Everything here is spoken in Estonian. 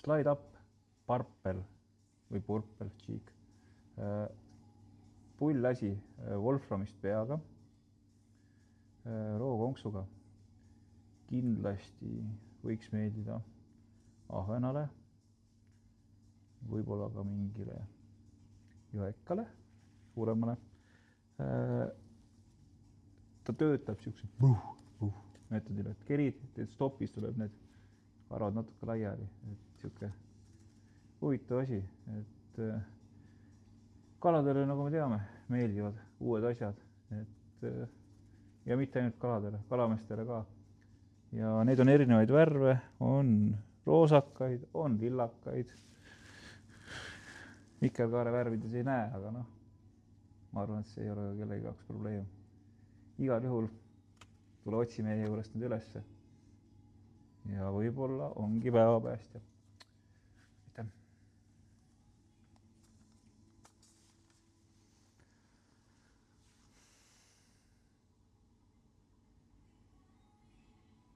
slide up, parpel või purpel cheek. Pull asi Wolframist peaga, rookonksuga. Kindlasti võiks meeldida ahvenale, võib-olla ka mingile jõekale, suuremale. Ta töötab siukse meetodil, et kerid, stopis tuleb need karvad natuke laiali, et siuke huvitav asi, et kaladele, nagu me teame, meeldivad uued asjad, et ja mitte ainult kaladele, kalameestele ka. Ja neid on erinevaid värve, on roosakaid, on lillakaid. Vikerkaare värvides ei näe, aga noh, ma arvan, et see ei ole kellegi jaoks probleem. Igal juhul tule otsi meie juurest need ülesse ja võib-olla ongi päevapäästja.